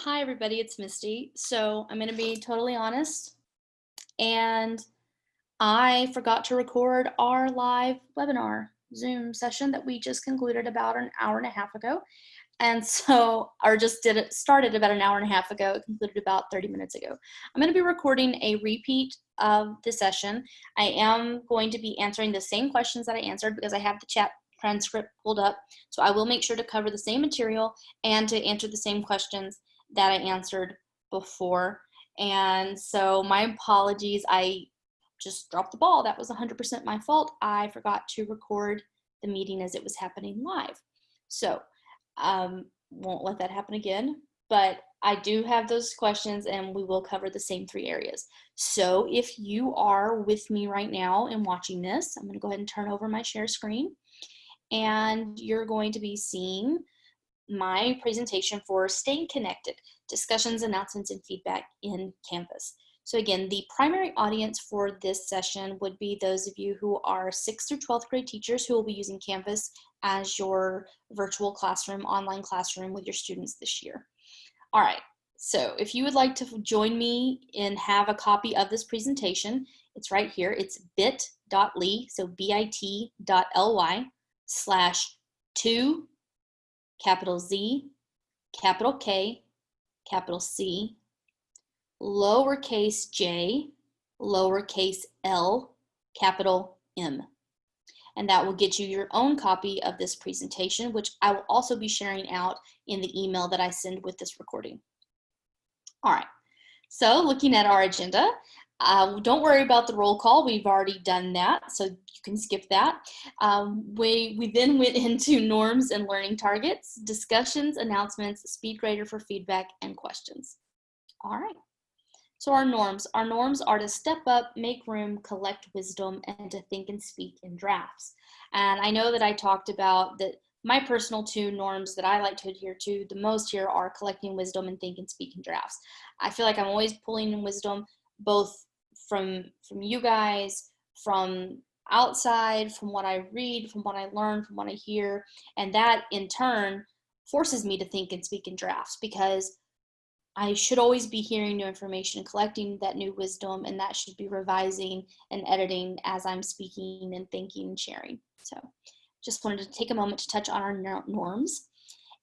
Hi, everybody, it's Misty. So I'm going to be totally honest, and I forgot to record our live webinar Zoom session that we just concluded about an hour and a half ago. And so, or just did it started about an hour and a half ago, it concluded about 30 minutes ago. I'm going to be recording a repeat of the session. I am going to be answering the same questions that I answered because I have the chat transcript pulled up. So I will make sure to cover the same material and to answer the same questions that I answered before. And so my apologies, I just dropped the ball. That was 100% my fault. I forgot to record the meeting as it was happening live. So won't let that happen again, but I do have those questions and we will cover the same three areas. So if you are with me right now and watching this, I'm going to go ahead and turn over my share screen, and you're going to be seeing my presentation for Staying Connected, Discussions, Announcements, and Feedback in Canvas. So again, the primary audience for this session would be those of you who are 6th through 12th grade teachers who will be using Canvas as your virtual classroom, online classroom with your students this year. All right, so if you would like to join me and have a copy of this presentation, it's right here. It's bit.ly, so bit.ly/2 capital Z, capital K, capital C, lowercase j, lowercase l, capital M. And that will get you your own copy of this presentation, which I will also be sharing out in the email that I send with this recording. All right, so looking at our agenda, don't worry about the roll call. We've already done that, so you can skip that. We then went into norms and learning targets, discussions, announcements, speed grader for feedback, and questions. All right. So our norms are to step up, make room, collect wisdom, and to think and speak in drafts. And I know that I talked about that my personal two norms that I like to adhere to the most here are collecting wisdom and think and speak in drafts. I feel like I'm always pulling in wisdom, both from you guys, from outside, from what I read, from what I learn, from what I hear, and that in turn forces me to think and speak in drafts, because I should always be hearing new information, collecting that new wisdom, and that should be revising and editing as I'm speaking and thinking and sharing. So just wanted to take a moment to touch on our norms.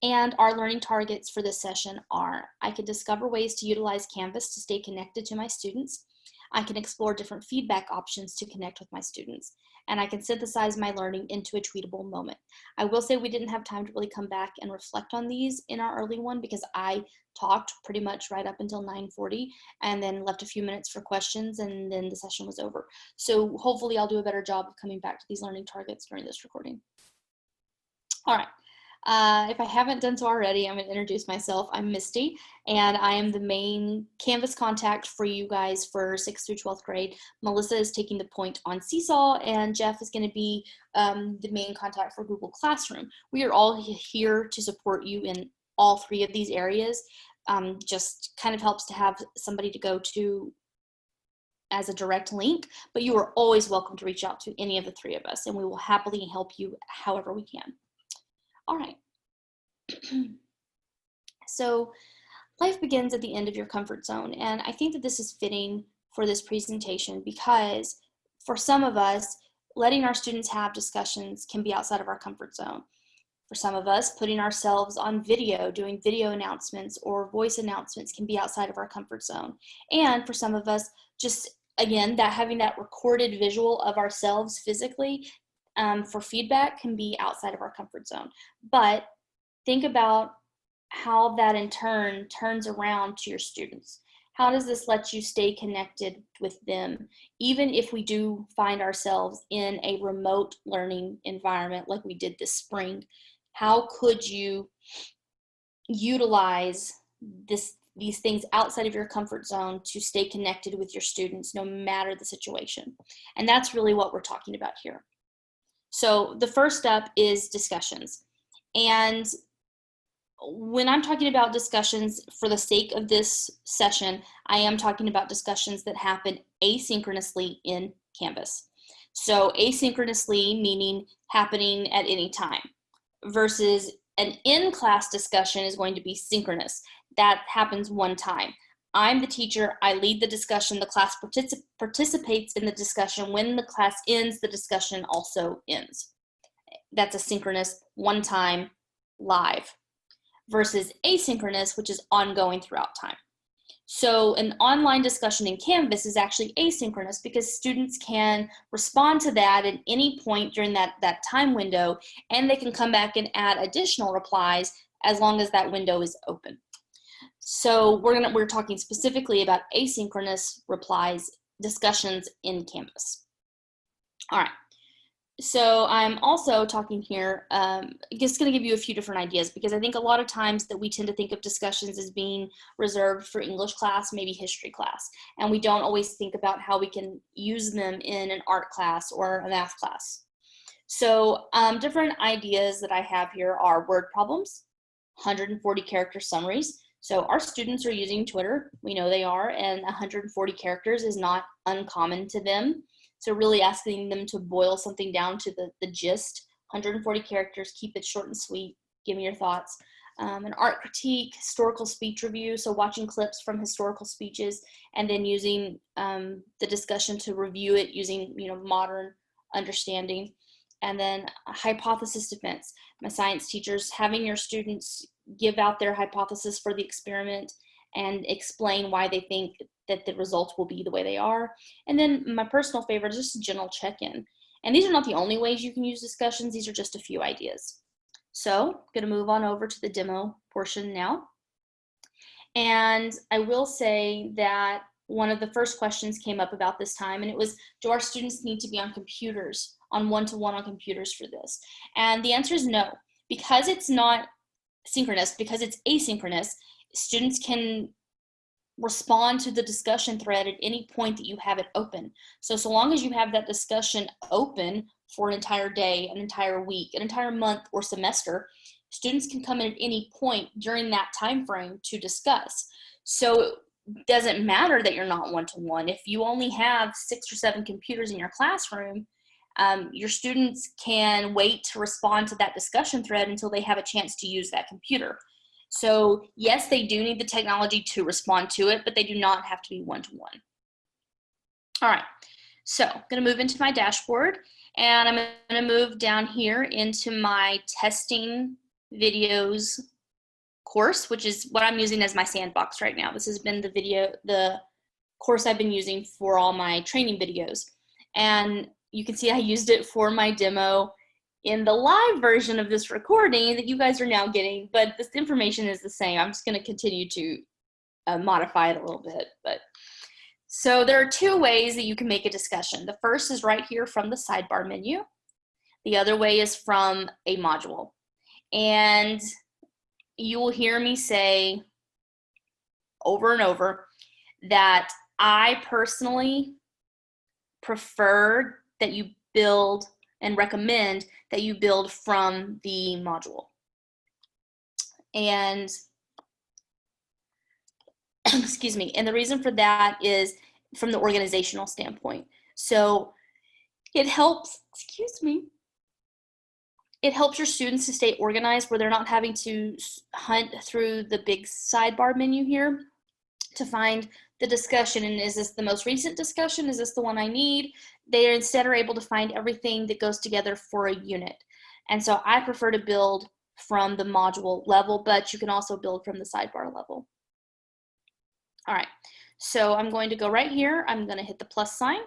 And our learning targets for this session are: I can discover ways to utilize Canvas to stay connected to my students. I can explore different feedback options to connect with my students. And I can synthesize my learning into a tweetable moment. I will say we didn't have time to really come back and reflect on these in our early one because I talked pretty much right up until 9:40 and then left a few minutes for questions, and then the session was over. So hopefully I'll do a better job of coming back to these learning targets during this recording. All right. If I haven't done so already, I'm going to introduce myself. I'm Misty, and I am the main Canvas contact for you guys for 6th through 12th grade. Melissa is taking the point on Seesaw, and Jeff is going to be the main contact for Google Classroom. We are all here to support you in all three of these areas. Just kind of helps to have somebody to go to as a direct link, but you are always welcome to reach out to any of the three of us, and we will happily help you however we can. All right. So life begins at the end of your comfort zone. And I think that this is fitting for this presentation because for some of us, letting our students have discussions can be outside of our comfort zone. For some of us, putting ourselves on video, doing video announcements or voice announcements can be outside of our comfort zone. And for some of us, just again, that having that recorded visual of ourselves physically for feedback can be outside of our comfort zone. But think about how that in turn turns around to your students. How does this let you stay connected with them, even if we do find ourselves in a remote learning environment like we did this spring? How could you utilize these things outside of your comfort zone to stay connected with your students no matter the situation? And that's really what we're talking about here. So the first step is discussions. And when I'm talking about discussions for the sake of this session, I am talking about discussions that happen asynchronously in Canvas. So asynchronously meaning happening at any time, versus an in-class discussion is going to be synchronous. that happens one time. I'm the teacher, I lead the discussion, the class participates in the discussion. When the class ends, the discussion also ends. That's a synchronous, one time, live, versus asynchronous, which is ongoing throughout time. So an online discussion in Canvas is actually asynchronous because students can respond to that at any point during that time window, and they can come back and add additional replies as long as that window is open. So we're talking specifically about asynchronous replies discussions in Canvas. All right. So I'm also talking here, just going to give you a few different ideas, because I think a lot of times that we tend to think of discussions as being reserved for English class, maybe history class, and we don't always think about how we can use them in an art class or a math class. So different ideas that I have here are word problems, 140 character summaries. So our students are using Twitter, we know they are, and 140 characters is not uncommon to them. So really asking them to boil something down to the gist, 140 characters, keep it short and sweet, give me your thoughts. An art critique, historical speech review, so watching clips from historical speeches and then using the discussion to review it using modern understanding. And then a hypothesis defense. My science teachers, having your students give out their hypothesis for the experiment and explain why they think that the results will be the way they are. And then my personal favorite is just a general check-in. And these are not the only ways you can use discussions. These are just a few ideas. So I'm going to move on over to the demo portion now. And I will say that one of the first questions came up about this time, and it was, do our students need to be on computers, on one-to-one on computers for this? And the answer is no. Because it's not synchronous, because it's asynchronous, students can respond to the discussion thread at any point that you have it open. So long as you have that discussion open for an entire day, an entire week, an entire month or semester, students can come in at any point during that time frame to discuss. So it doesn't matter that you're not one-to-one. If you only have 6 or 7 computers in your classroom, your students can wait to respond to that discussion thread until they have a chance to use that computer. So yes, they do need the technology to respond to it, but they do not have to be one-to-one. All right, so I'm going to move into my dashboard, and I'm going to move down here into my testing videos course, which is what I'm using as my sandbox right now. This has been the course I've been using for all my training videos. And you can see I used it for my demo in the live version of this recording that you guys are now getting, but this information is the same. I'm just going to continue to modify it a little bit. So there are 2 ways that you can make a discussion. The first is right here from the sidebar menu. The other way is from a module. And you will hear me say over and over that I personally prefer that you build and recommend that you build from the module. And excuse me, and the reason for that is from the organizational standpoint. So it helps, it helps your students to stay organized where they're not having to hunt through the big sidebar menu here to find the discussion, and is this the most recent discussion? Is this the one I need? They instead are able to find everything that goes together for a unit. And so I prefer to build from the module level, but you can also build from the sidebar level. All right, so I'm going to go right here. I'm going to hit the plus sign.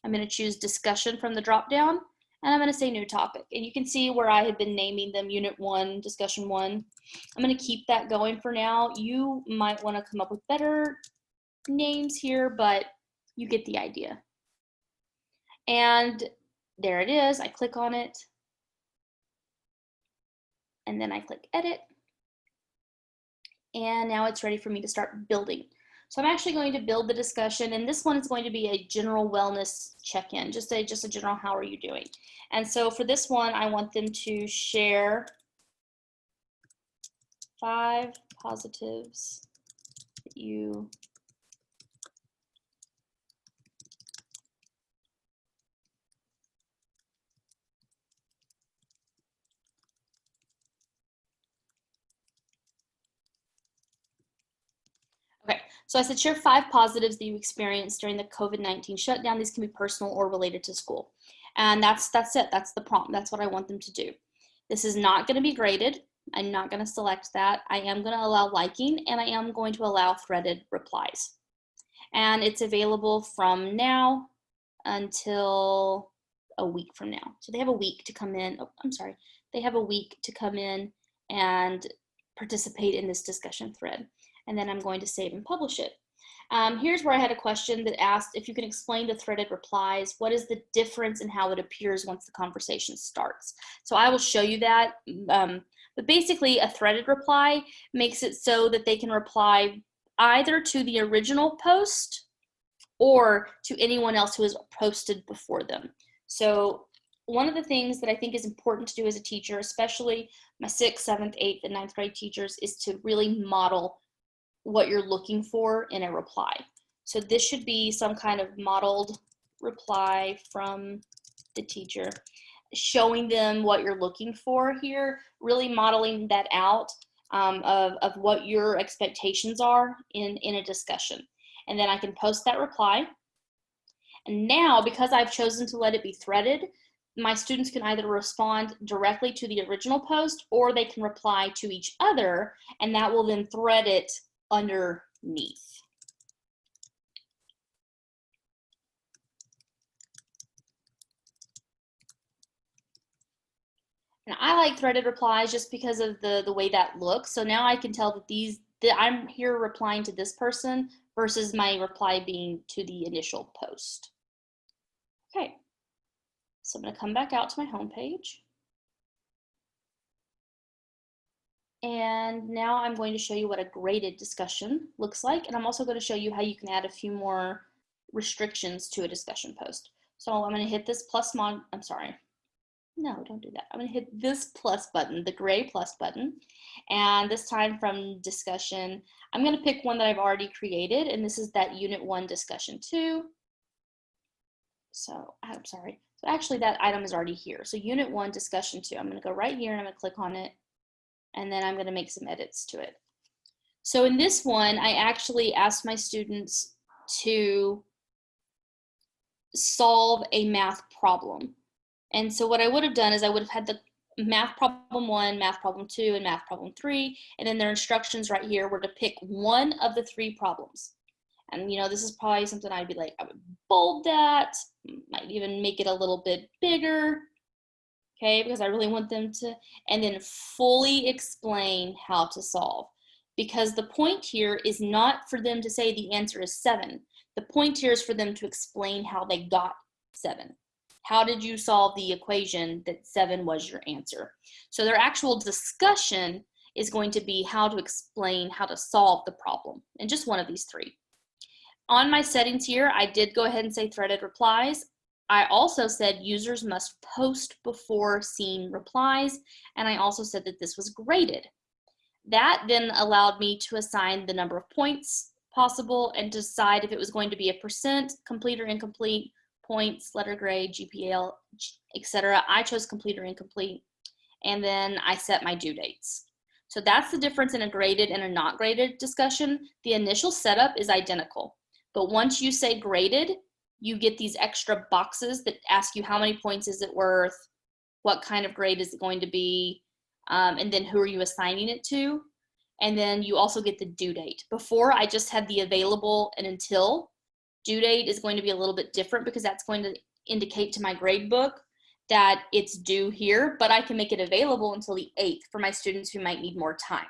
I'm going to choose discussion from the drop down, and I'm going to say new topic. And you can see where I have been naming them unit 1, discussion 1. I'm going to keep that going for now. You might want to come up with better names here, but you get the idea. And there it is. I click on it, and then I click edit, and now it's ready for me to start building. So I'm actually going to build the discussion, and this one is going to be a general wellness check-in, just a general how are you doing. And so for this one, I want them to share 5 positives that you So I said, share 5 positives that you experienced during the COVID-19 shutdown. These can be personal or related to school. And that's it. That's the prompt. That's what I want them to do. This is not going to be graded. I'm not going to select that. I am going to allow liking, and I am going to allow threaded replies. And it's available from now until a week from now. So they have a week to come in. Oh, I'm sorry. They have a week to come in and participate in this discussion thread. And then I'm going to save and publish it. Here's where I had a question that asked if you can explain the threaded replies. What is the difference in how it appears once the conversation starts? So I will show you that. But basically, a threaded reply makes it so that they can reply either to the original post or to anyone else who has posted before them. So one of the things that I think is important to do as a teacher, especially my 6th, 7th, 8th, and 9th grade teachers, is to really model what you're looking for in a reply. So this should be some kind of modeled reply from the teacher, showing them what you're looking for here, really modeling that out of what your expectations are in a discussion. And then I can post that reply. And now, because I've chosen to let it be threaded, my students can either respond directly to the original post, or they can reply to each other, and that will then thread it underneath. And I like threaded replies just because of the way that looks. So now I can tell that I'm here replying to this person versus my reply being to the initial post. Okay, so I'm going to come back out to my home page. And now I'm going to show you what a graded discussion looks like. And I'm also going to show you how you can add a few more restrictions to a discussion post. So I'm going to hit this no, don't do that. I'm going to hit this plus button, the gray plus button. And this time from discussion, I'm going to pick one that I've already created. And this is that Unit 1 discussion 2. So I'm sorry. So actually that item is already here. So Unit 1 discussion 2. I'm going to go right here and I'm going to click on it. And then I'm going to make some edits to it. So in this one, I actually asked my students to solve a math problem. And so what I would have done is I would have had the math problem 1, math problem 2, and math problem 3, and then their instructions right here were to pick one of the 3 problems. And you know, this is probably something I'd be like, I would bold that, might even make it a little bit bigger, okay, because I really want them to, and then fully explain how to solve. Because the point here is not for them to say the answer is 7. The point here is for them to explain how they got 7. How did you solve the equation that 7 was your answer? So their actual discussion is going to be how to explain how to solve the problem in just one of these 3. On my settings here, I did go ahead and say threaded replies. I also said users must post before seeing replies, and I also said that this was graded. That then allowed me to assign the number of points possible and decide if it was going to be a percent, complete or incomplete, points, letter grade, GPA, etc. I chose complete or incomplete, and then I set my due dates. So that's the difference in a graded and a not graded discussion. The initial setup is identical, but once you say graded, you get these extra boxes that ask you how many points is it worth, what kind of grade is it going to be, and then who are you assigning it to, and then you also get the due date. Before, I just had the available and until. Due date is going to be a little bit different because that's going to indicate to my grade book that it's due here, but I can make it available until the 8th for my students who might need more time.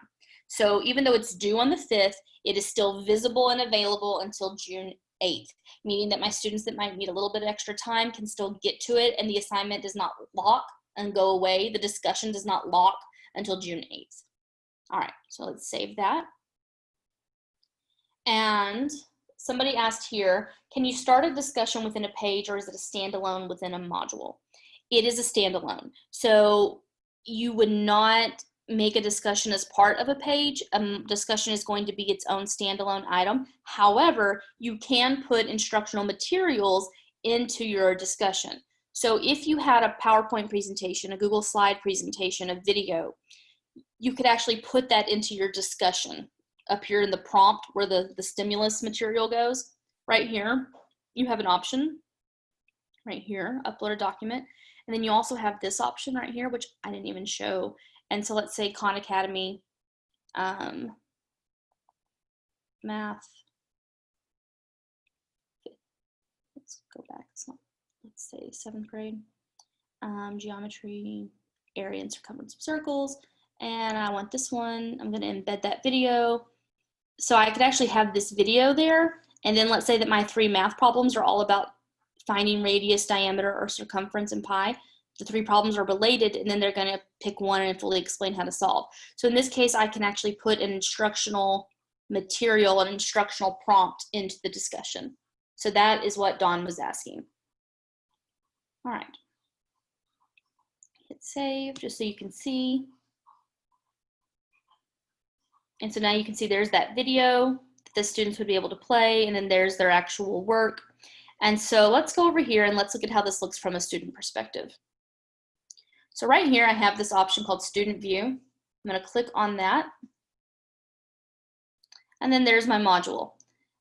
So even though it's due on the 5th, it is still visible and available until June 8th, meaning that my students that might need a little bit of extra time can still get to it, and the assignment does not lock and go away. The discussion does not lock until June 8th. All right, so let's save that. And somebody asked here, can you start a discussion within a page, or is it a standalone within a module? It is a standalone. So you would not make a discussion as part of a page. Discussion is going to be its own standalone item. However, you can put instructional materials into your discussion. So if you had a PowerPoint presentation, a Google slide presentation, a video, you could actually put that into your discussion up here in the prompt where the stimulus material goes, right here, you have an option right here, upload a document. And then you also have this option right here, which I didn't even show. And so let's say Khan Academy math. Let's go back. Let's say 7th grade. Geometry, area and circumference of circles. And I want this one. I'm going to embed that video. So I could actually have this video there. And then let's say that my 3 math problems are all about finding radius, diameter, or circumference in pi. The 3 problems are related, and then they're going to pick one and fully explain how to solve. So in this case, I can actually put an instructional material, an instructional prompt into the discussion. So that is what Dawn was asking. All right. Hit save just so you can see. And so now you can see there's that video that the students would be able to play, and then there's their actual work. And so let's go over here and let's look at how this looks from a student perspective. So right here, I have this option called Student View. I'm going to click on that. And then there's my module.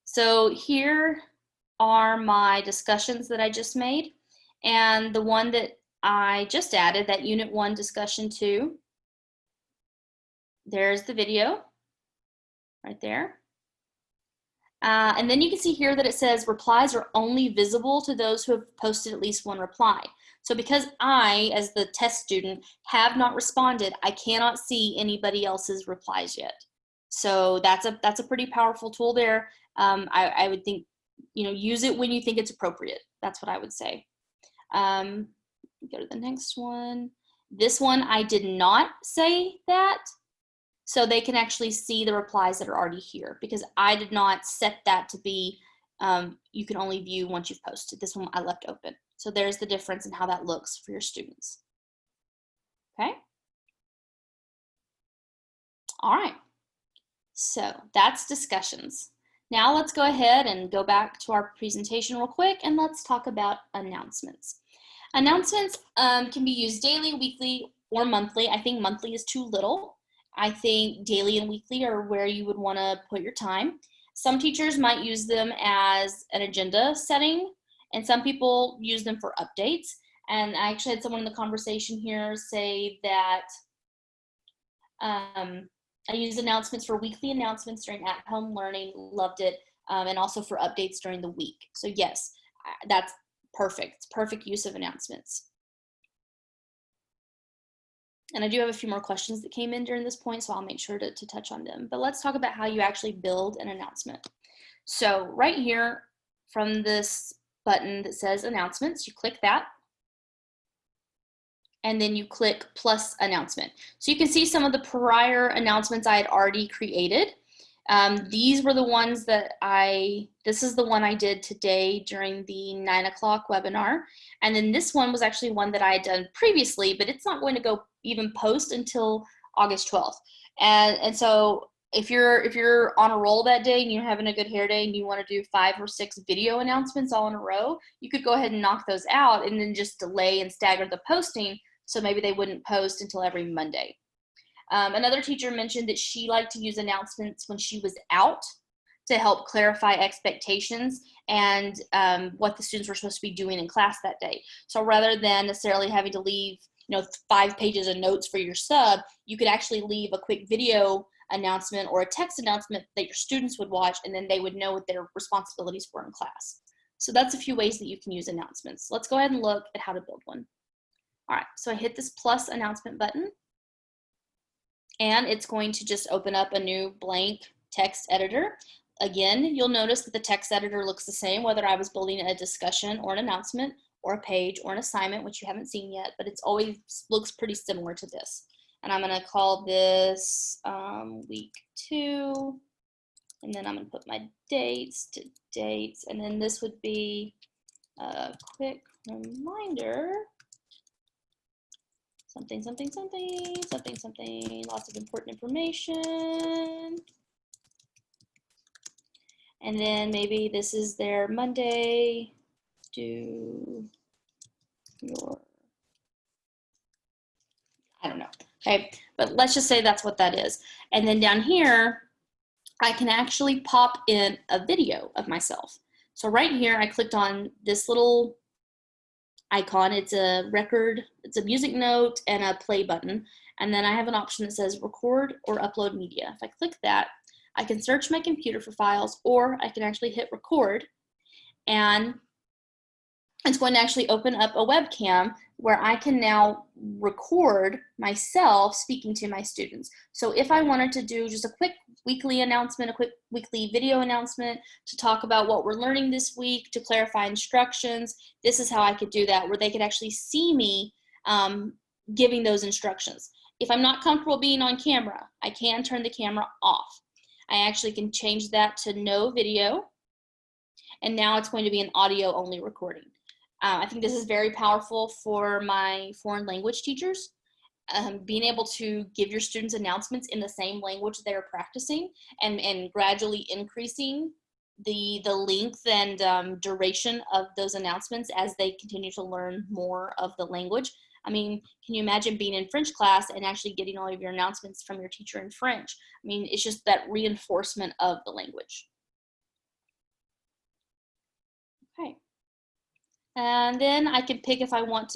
So here are my discussions that I just made. And the one that I just added, that Unit 1 Discussion 2, there's the video right there. And then you can see here that it says replies are only visible to those who have posted at least 1 reply. So because I, as the test student, have not responded, I cannot see anybody else's replies yet. So that's a pretty powerful tool there. I would think, use it when you think it's appropriate. That's what I would say. Go to the next one. This one, I did not say that. So they can actually see the replies that are already here because I did not set that to be, you can only view once you've posted. This one I left open. So there's the difference in how that looks for your students. Okay. All right. So that's discussions. Now let's go ahead and go back to our presentation real quick and let's talk about announcements. Announcements can be used daily, weekly, or monthly. I think monthly is too little. I think daily and weekly are where you would want to put your time. Some teachers might use them as an agenda setting, and some people use them for updates. And I actually had someone in the conversation here say that I use announcements for weekly announcements during at-home learning, loved it, and also for updates during the week. So yes, that's perfect. It's perfect use of announcements. And I do have a few more questions that came in during this point, so I'll make sure to touch on them. But let's talk about how you actually build an announcement. So right here from this button that says announcements, you click that. And then you click plus announcement. So you can see some of the prior announcements I had already created. These were the ones that this is the one I did today during the 9 o'clock webinar. And then this one was actually one that I had done previously, but it's not going to go even post until August 12th. And so if you're on a roll that day and you're having a good hair day and you want to do 5 or 6 video announcements all in a row, you could go ahead and knock those out and then just delay and stagger the posting. So maybe they wouldn't post until every Monday. Another teacher mentioned that she liked to use announcements when she was out to help clarify expectations and what the students were supposed to be doing in class that day. So rather than necessarily having to leave 5 pages of notes for your sub, you could actually leave a quick video announcement or a text announcement that your students would watch, and then they would know what their responsibilities were in class. So that's a few ways that you can use announcements. Let's go ahead and look at how to build one. All right, so I hit this plus announcement button, and it's going to just open up a new blank text editor. Again, you'll notice that the text editor looks the same, whether I was building a discussion or an announcement or a page or an assignment, which you haven't seen yet, but it's always looks pretty similar to this. And I'm gonna call this week 2, and then I'm gonna put my dates to dates, and then this would be a quick reminder, something, something, something, something, something, lots of important information. And then maybe this is their Monday, do your, I don't know, okay? But let's just say that's what that is. And then down here, I can actually pop in a video of myself. So right here, I clicked on this little icon. It's a record, it's a music note and a play button. And then I have an option that says record or upload media. If I click that, I can search my computer for files, or I can actually hit record, and it's going to actually open up a webcam where I can now record myself speaking to my students. So if I wanted to do just a quick weekly announcement, a quick weekly video announcement to talk about what we're learning this week, to clarify instructions, this is how I could do that, where they could actually see me giving those instructions. If I'm not comfortable being on camera, I can turn the camera off. I actually can change that to no video, and now it's going to be an audio only recording. I think this is very powerful for my foreign language teachers. Being able to give your students announcements in the same language they're practicing, and gradually increasing the length and duration of those announcements as they continue to learn more of the language. I mean, can you imagine being in French class and actually getting all of your announcements from your teacher in French? I mean, it's just that reinforcement of the language. Okay. And then I can pick if I want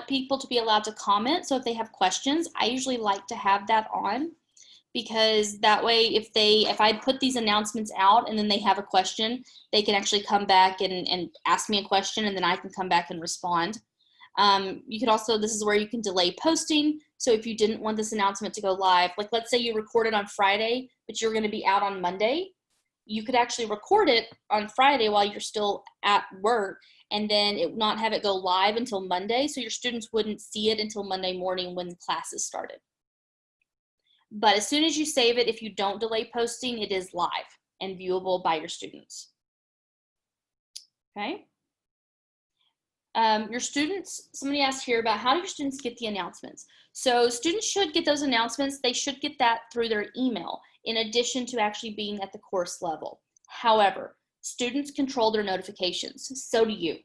people to be allowed to comment. So if they have questions, I usually like to have that on, because that way if I put these announcements out and then they have a question, they can actually come back and ask me a question, and then I can come back and respond. You could also, this is where you can delay posting. So if you didn't want this announcement to go live, like let's say you recorded on Friday, but you're going to be out on Monday, you could actually record it on Friday while you're still at work, and then not have it go live until Monday, so your students wouldn't see it until Monday morning when classes started. But as soon as you save it, if you don't delay posting, it is live and viewable by your students. Okay. Your students, somebody asked here about how do your students get the announcements. So students should get those announcements. They should get that through their email, in addition to actually being at the course level. However, students control their notifications. So do you.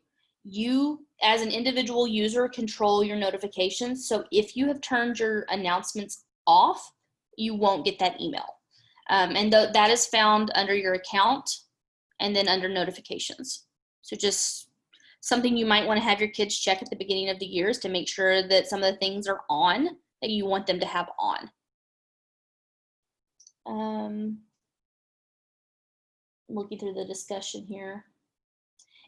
You, as an individual user, control your notifications. So if you have turned your announcements off, you won't get that email. And that is found under your account and then under notifications. So just something you might want to have your kids check at the beginning of the years to make sure that some of the things are on that you want them to have on. Looking through the discussion here.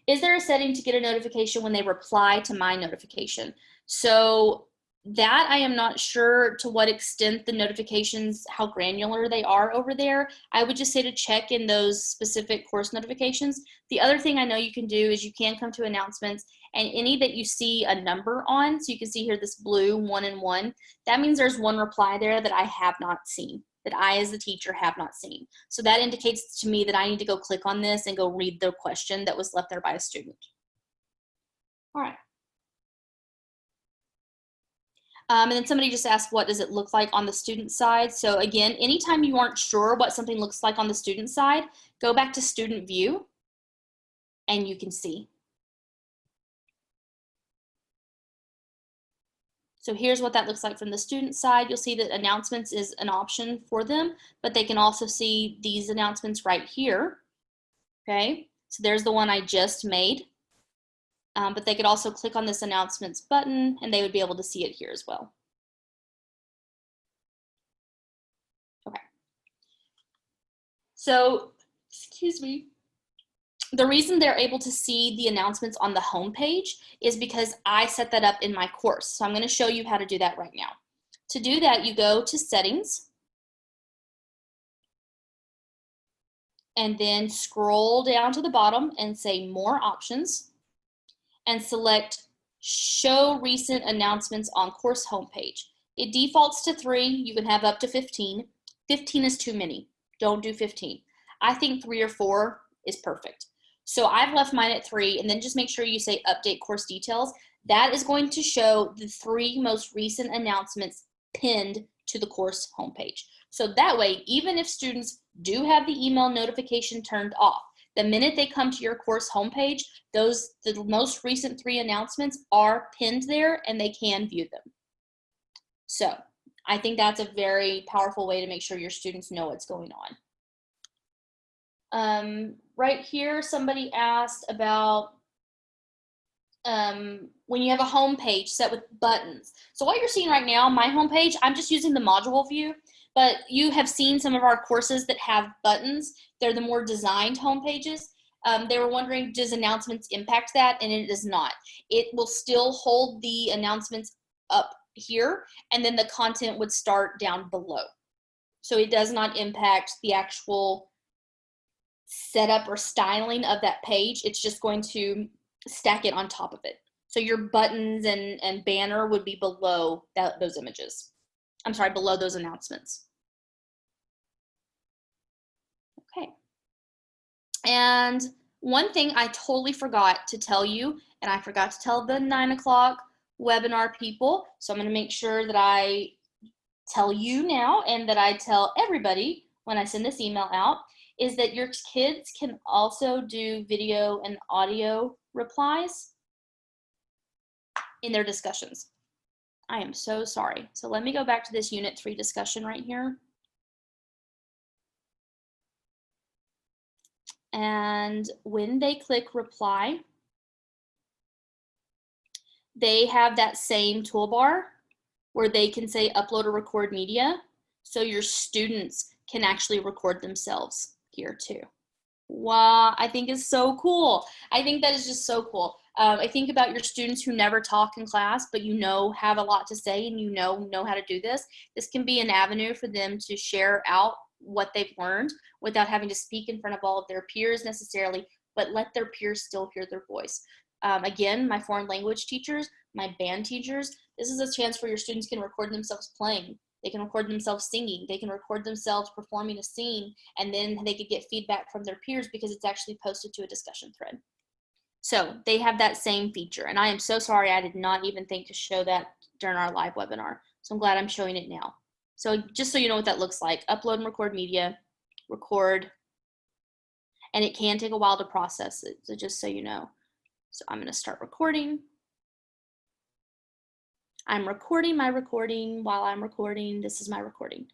Is there a setting to get a notification when they reply to my notification? So that I am not sure to what extent the notifications, how granular they are over there. I would just say to check in those specific course notifications. The other thing I know you can do is you can come to announcements, and any that you see a number on, so you can see here this blue 1 and 1, that means there's one reply there that I have not seen, that I as the teacher have not seen. So that indicates to me that I need to go click on this and go read the question that was left there by a student. All right. And then somebody just asked, what does it look like on the student side? So again, anytime you aren't sure what something looks like on the student side, go back to student view and you can see. So here's what that looks like from the student side. You'll see that announcements is an option for them, but they can also see these announcements right here. Okay, so there's the one I just made. But they could also click on this announcements button and they would be able to see it here as well. Okay. So, excuse me. The reason they're able to see the announcements on the home page is because I set that up in my course. So I'm going to show you how to do that right now. To do that, you go to settings and then scroll down to the bottom and say more options and select show recent announcements on course homepage. It defaults to 3. You can have up to 15. 15 is too many. Don't do 15. I think 3 or 4 is perfect. So I've left mine at 3, and then just make sure you say update course details. That is going to show the 3 most recent announcements pinned to the course homepage. So that way, even if students do have the email notification turned off, the minute they come to your course homepage, the most recent 3 announcements are pinned there and they can view them. So I think that's a very powerful way to make sure your students know what's going on. Right here, somebody asked about when you have a home page set with buttons. So what you're seeing right now, my home page, I'm just using the module view, but you have seen some of our courses that have buttons. They're the more designed home pages. They were wondering, does announcements impact that? And it does not. It will still hold the announcements up here, and then the content would start down below. So it does not impact the actual setup or styling of that page. It's just going to stack it on top of it. So your buttons and banner would be below those images. I'm sorry, below those announcements. Okay. And one thing I totally forgot to tell you, and I forgot to tell the 9 o'clock webinar people, so I'm going to make sure that I tell you now and that I tell everybody when I send this email out, is that your kids can also do video and audio replies in their discussions. I am so sorry. So let me go back to this Unit 3 discussion right here. And when they click reply, they have that same toolbar where they can say upload or record media. So your students can actually record themselves here too. Wow, I think is so cool. I think that is just so cool. I think about your students who never talk in class, but have a lot to say and know how to do this. This can be an avenue for them to share out what they've learned without having to speak in front of all of their peers necessarily, but let their peers still hear their voice. Again, my foreign language teachers, my band teachers, this is a chance where your students can record themselves playing. They can record themselves singing. They can record themselves performing a scene, and then they could get feedback from their peers because it's actually posted to a discussion thread. So they have that same feature, and I am so sorry I did not even think to show that during our live webinar. So I'm glad I'm showing it now. So just so you know what that looks like, upload and record media, record, and it can take a while to process it, so just so you know. So I'm gonna start recording. I'm recording my recording while I'm recording. This is my recording.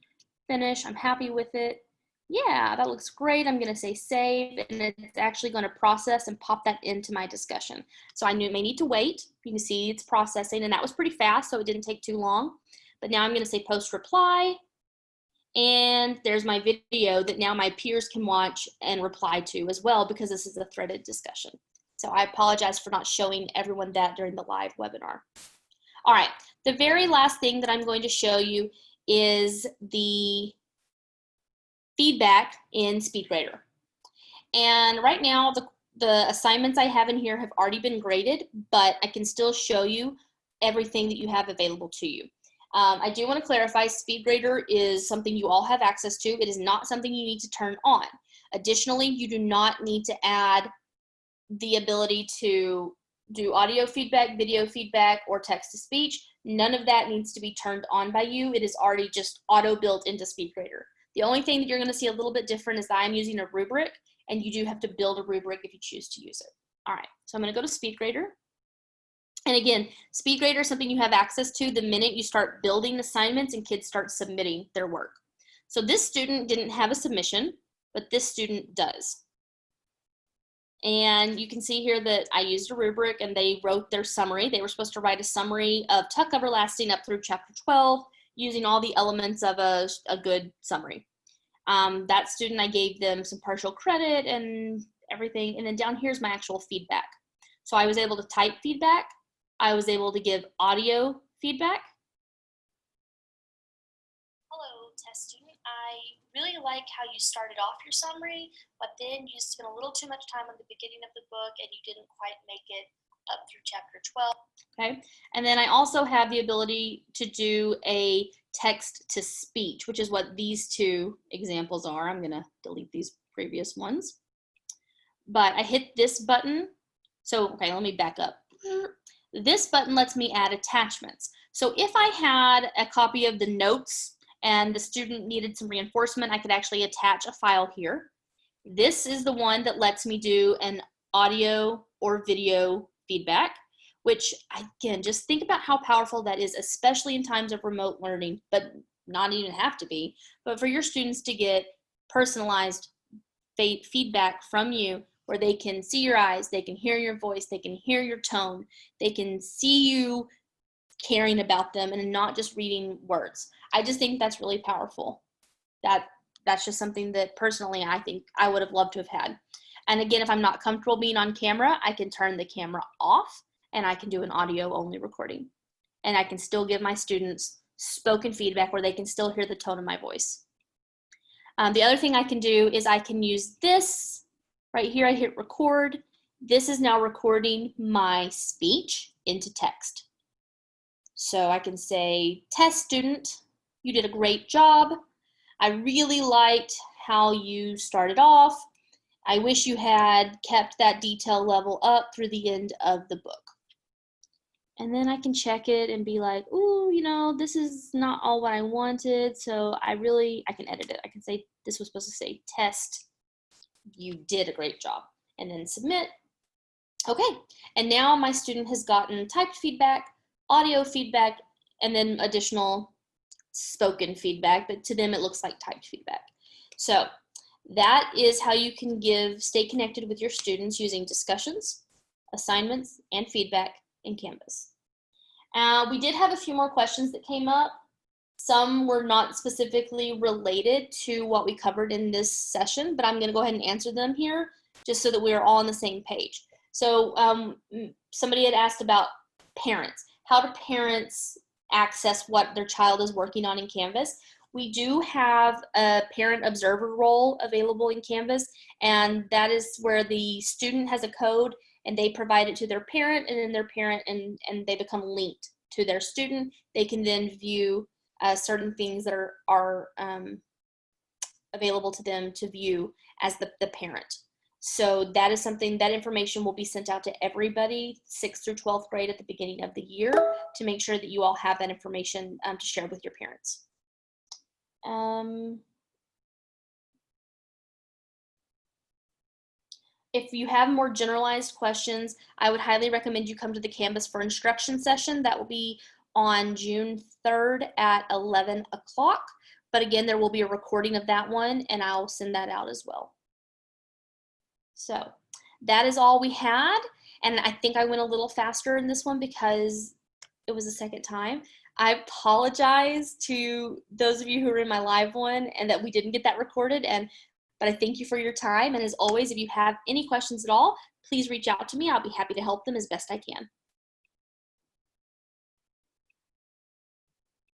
Finish, I'm happy with it. Yeah, that looks great. I'm gonna say save, and it's actually gonna process and pop that into my discussion. So I may need to wait. You can see it's processing, and that was pretty fast, so it didn't take too long. But now I'm gonna say post reply, and there's my video that now my peers can watch and reply to as well, because this is a threaded discussion. So I apologize for not showing everyone that during the live webinar. All right, the very last thing that I'm going to show you is the feedback in SpeedGrader. And right now, the assignments I have in here have already been graded, but I can still show you everything that you have available to you. I do want to clarify, SpeedGrader is something you all have access to. It is not something you need to turn on. Additionally, you do not need to add the ability to do audio feedback, video feedback, or text-to-speech. None of that needs to be turned on by you. It is already just auto-built into SpeedGrader. The only thing that you're going to see a little bit different is that I'm using a rubric, and you do have to build a rubric if you choose to use it. All right, so I'm going to go to SpeedGrader. And again, SpeedGrader is something you have access to the minute you start building assignments and kids start submitting their work. So this student didn't have a submission, but this student does. And you can see here that I used a rubric and they wrote their summary. They were supposed to write a summary of Tuck Everlasting up through chapter 12 using all the elements of a good summary. That student, I gave them some partial credit and everything. And then down here's my actual feedback. So I was able to type feedback. I was able to give audio feedback. Hello, test student. I really like how you started off your summary, but then you spent a little too much time at the beginning of the book and you didn't quite make it up through chapter 12. Okay, and then I also have the ability to do a text to speech, which is what these two examples are. I'm gonna delete these previous ones. But I hit this button. So, okay, let me back up. This button lets me add attachments. So if I had a copy of the notes and the student needed some reinforcement, I could actually attach a file here. This is the one that lets me do an audio or video feedback, which again, just think about how powerful that is, especially in times of remote learning, but not even have to be, but for your students to get personalized feedback from you where they can see your eyes, they can hear your voice, they can hear your tone, they can see you caring about them and not just reading words. I just think that's really powerful. That's just something that personally I think I would have loved to have had. And again, if I'm not comfortable being on camera, I can turn the camera off and I can do an audio only recording. And I can still give my students spoken feedback where they can still hear the tone of my voice. The other thing I can do is I can use this right here. I hit record. This is now recording my speech into text. So I can say, test student, you did a great job. I really liked how you started off. I wish you had kept that detail level up through the end of the book. And then I can check it and be like, ooh, you know, this is not all what I wanted. So I can edit it. I can say, this was supposed to say test, you did a great job, and then submit. Okay, and now my student has gotten typed feedback, audio feedback, and then additional spoken feedback, but to them it looks like typed feedback. So that is how you can stay connected with your students using discussions, assignments, and feedback in Canvas. We did have a few more questions that came up. Some were not specifically related to what we covered in this session, but I'm going to go ahead and answer them here just so that we are all on the same page. So somebody had asked about parents. How do parents access what their child is working on in Canvas? We do have a parent observer role available in Canvas, and that is where the student has a code and they provide it to their parent, and then their parent and they become linked to their student. They can then view certain things that are available to them to view as the parent. So that is something, that information will be sent out to everybody 6th through 12th grade at the beginning of the year to make sure that you all have that information to share with your parents. If you have more generalized questions, I would highly recommend you come to the Canvas for Instruction session. That will be on June 3rd at 11 o'clock. But again, there will be a recording of that one, and I'll send that out as well. So that is all we had. And I think I went a little faster in this one because it was the second time. I apologize to those of you who were in my live one and that we didn't get that recorded, but I thank you for your time. And as always, if you have any questions at all, please reach out to me. I'll be happy to help them as best I can.